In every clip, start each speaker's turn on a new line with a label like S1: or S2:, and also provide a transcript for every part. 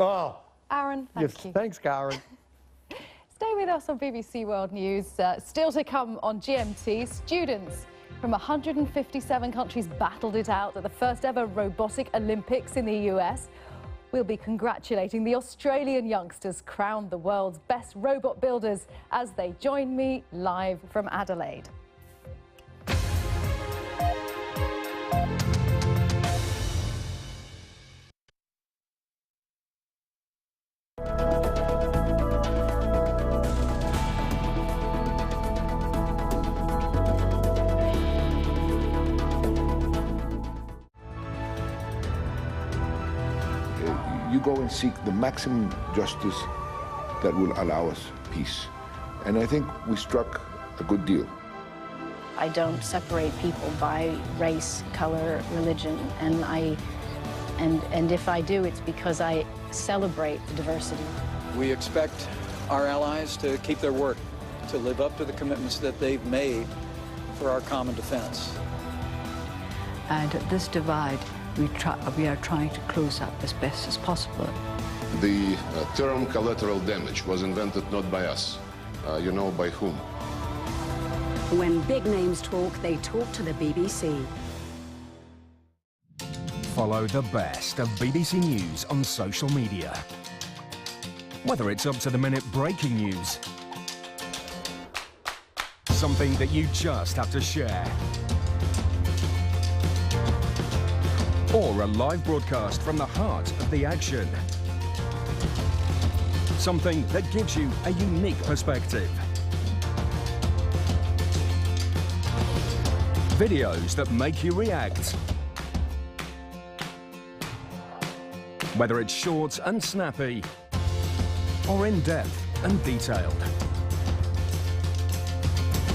S1: Oh.
S2: Aaron, thank you.
S1: Thanks, Karen.
S2: Stay with us on BBC World News. Still to come on GMT, students from 157 countries battled it out at the first ever robotic Olympics in the US. We'll be congratulating the Australian youngsters crowned the world's best robot builders as they join me live from Adelaide.
S3: You go and seek the maximum justice that will allow us peace. And I think we struck a good deal.
S4: I don't separate people by race, color, religion, and if I do, it's because I celebrate the diversity. We expect our allies to keep their word, to live up to the commitments that they've made for our common defense.
S5: And at this divide, we are trying to close up as best as possible.
S6: The term collateral damage was invented not by us. You know by whom.
S7: When big names talk, they talk to the BBC.
S8: Follow the best of BBC News on social media. Whether it's up-to-the-minute breaking news, something that you just have to share, or a live broadcast from the heart of the action. Something that gives you a unique perspective. Videos that make you react. Whether it's short and snappy, or in-depth and detailed.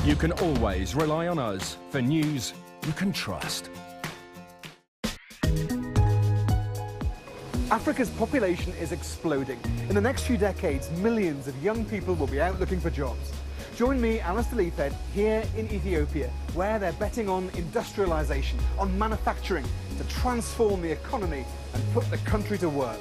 S8: You can always rely on us for news you can trust.
S9: Africa's population is exploding. In the next few decades, millions of young people will be out looking for jobs. Join me, Alistair Leafhead, here in Ethiopia, where they're betting on industrialisation, on manufacturing, to transform the economy and put the country to work.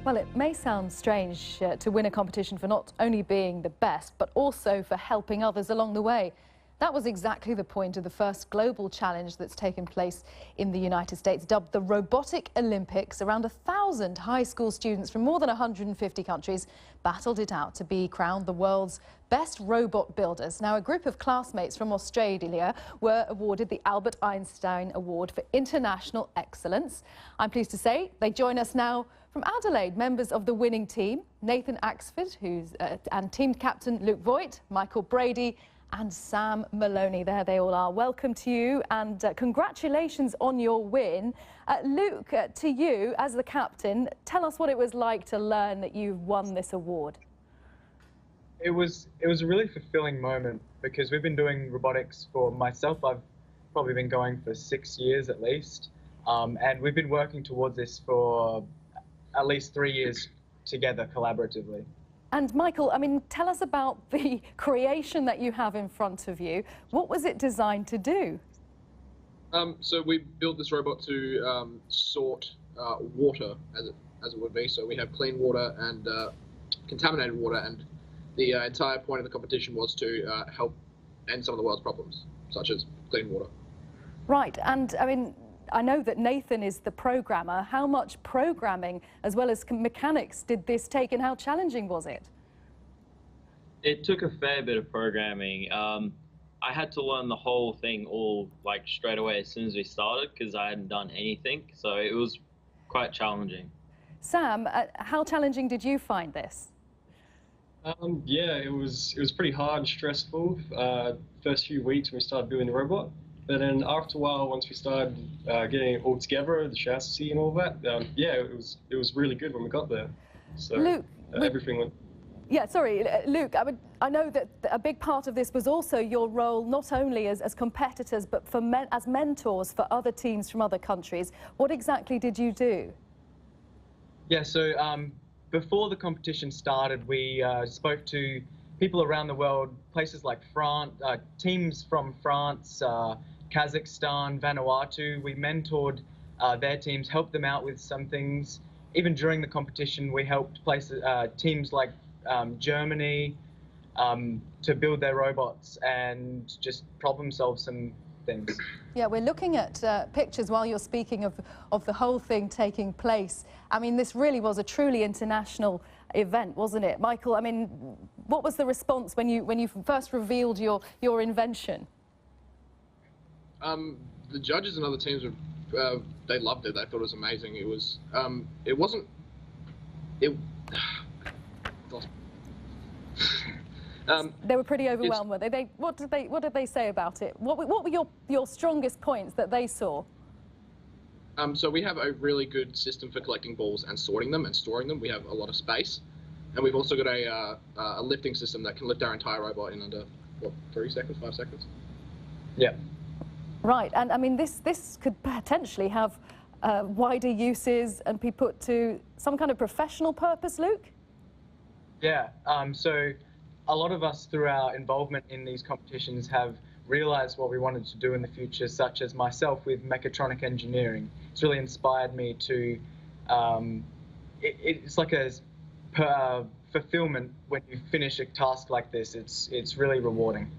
S2: Well, it may sound strange to win a competition for not only being the best, but also for helping others along the way. That was exactly the point of the first global challenge that's taken place in the United States, dubbed the Robotic Olympics. Around 1,000 high school students from more than 150 countries battled it out to be crowned the world's best robot builders. Now, a group of classmates from Australia were awarded the Albert Einstein Award for International Excellence. I'm pleased to say they join us now from Adelaide, members of the winning team, Nathan Axford, and team captain Luke Voigt, Michael Brady and Sam Maloney. There they all are. Welcome to you and congratulations on your win. Luke, to you as the captain, tell us what it was like to learn that you've won this award.
S10: It was a really fulfilling moment because we've been doing robotics for myself. I've probably been going for 6 years at least, and we've been working towards this for at least 3 years together collaboratively.
S2: And Michael, I mean, tell us about the creation that you have in front of you. What was it designed to do?
S11: So we built this robot to sort water, as it would be. So we have clean water and contaminated water, and the entire point of the competition was to help end some of the world's problems, such as clean water.
S2: Right, and I mean, I know that Nathan is the programmer. How much programming as well as mechanics did this take and how challenging was it?
S12: It took a fair bit of programming. I had to learn the whole thing all like straight away as soon as we started because I hadn't done anything, so it was quite challenging.
S2: Sam, how challenging did you find this?
S13: Yeah, it was pretty hard and stressful. First few weeks when we started building the robot. But then after a while, once we started getting it all together, the chassis and all that, yeah, it was really good when we got there. So
S2: Luke,
S13: everything went.
S2: Yeah, sorry, Luke, I know that a big part of this was also your role not only as competitors, but as mentors for other teams from other countries. What exactly did you do?
S10: Yeah, so before the competition started, we spoke to people around the world, places like France, teams from France, Kazakhstan, Vanuatu. We mentored their teams, helped them out with some things. Even during the competition, we helped places, teams like Germany to build their robots and just problem solve some things.
S2: Yeah, we're looking at pictures while you're speaking of the whole thing taking place. I mean, this really was a truly international event, wasn't it? Michael, I mean, what was the response when you first revealed your invention?
S11: The judges and other teams were, they loved it. They thought it was amazing. It was, it wasn't, it,
S2: they were pretty overwhelmed, were they? What did they say about it? What were your strongest points that they saw?
S11: So we have a really good system for collecting balls and sorting them and storing them. We have a lot of space, and we've also got a lifting system that can lift our entire robot in under, what, 3 seconds, 5 seconds?
S10: Yeah.
S2: Right, and I mean this could potentially have wider uses and be put to some kind of professional purpose, Luke?
S10: Yeah, so a lot of us through our involvement in these competitions have realized what we wanted to do in the future, such as myself with mechatronic engineering. It's really inspired me to, it's like a fulfillment when you finish a task like this. It's really rewarding.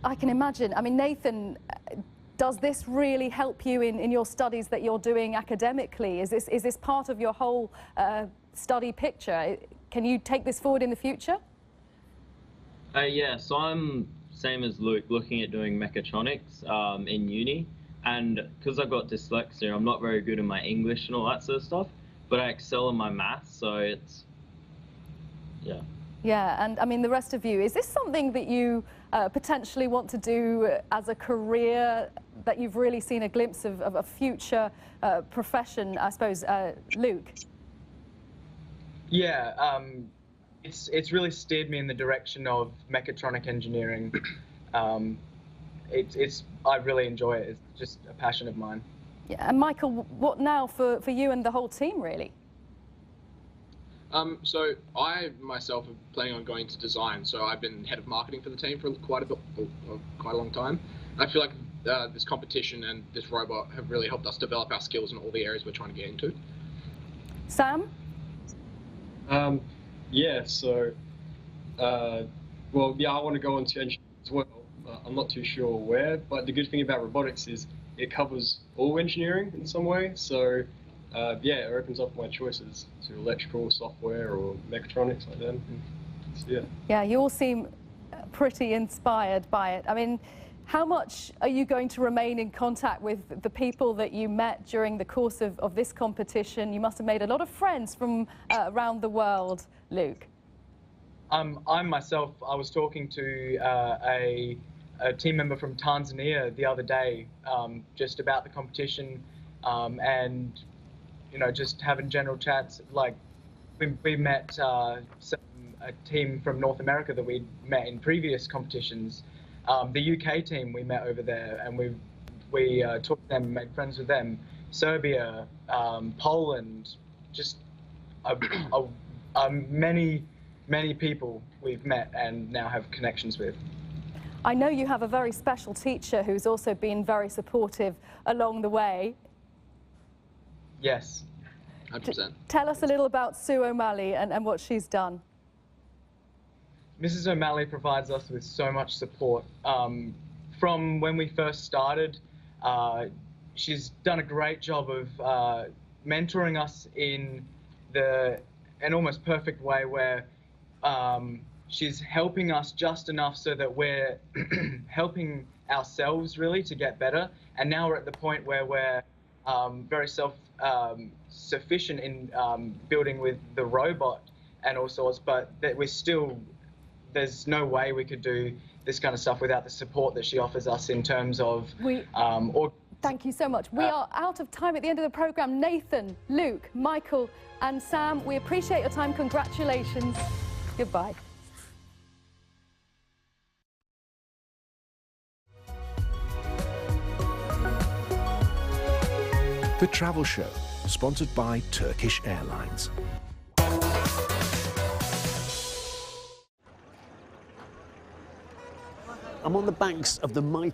S2: I can imagine. I mean, Nathan, does this really help you in your studies that you're doing academically? Is this part of your whole study picture? Can you take this forward in the future?
S12: Yeah, so I'm same as Luke, looking at doing mechatronics in uni, and because I've got dyslexia, I'm not very good in my English and all that sort of stuff, but I excel in my maths, so it's, yeah.
S2: Yeah, and I mean, the rest of you, is this something that you potentially want to do as a career, that you've really seen a glimpse of a future profession, I suppose, Luke?
S10: Yeah, it's really steered me in the direction of mechatronic engineering. I really enjoy it. It's just a passion of mine.
S2: Yeah, and Michael, what now for you and the whole team, really?
S11: So I myself am planning on going to design. So I've been head of marketing for the team for quite a long time. I feel like this competition and this robot have really helped us develop our skills in all the areas we're trying to get into.
S2: Sam?
S13: Yeah, so, well, yeah, I want to go into engineering as well. I'm not too sure where, but the good thing about robotics is it covers all engineering in some way. So, yeah, it opens up my choices to electrical, software, or mechatronics like that. So, yeah.
S2: Yeah, you all seem pretty inspired by it. I mean, how much are you going to remain in contact with the people that you met during the course of this competition? You must have made a lot of friends from around the world, Luke.
S10: I myself, I was talking to a team member from Tanzania the other day, just about the competition, and you know, just having general chats. Like we met a team from North America that we'd met in previous competitions. The UK team we met over there, and we talked to them, made friends with them. Serbia, Poland, just many people we've met and now have connections with.
S2: I know you have a very special teacher who's also been very supportive along the way.
S10: Yes.
S11: 100%.
S2: Tell us a little about Sue O'Malley and what she's done.
S10: Mrs. O'Malley provides us with so much support. From when we first started, she's done a great job of mentoring us in an almost perfect way where she's helping us just enough so that we're helping ourselves really to get better. And now we're at the point where we're very self-sufficient in building with the robot and all sorts, but that we're still, there's no way we could do this kind of stuff without the support that she offers us in terms of...
S2: Thank you so much. We are out of time at the end of the programme. Nathan, Luke, Michael and Sam, we appreciate your time. Congratulations. Goodbye.
S8: The Travel Show, sponsored by Turkish Airlines.
S1: I'm on the banks of the mighty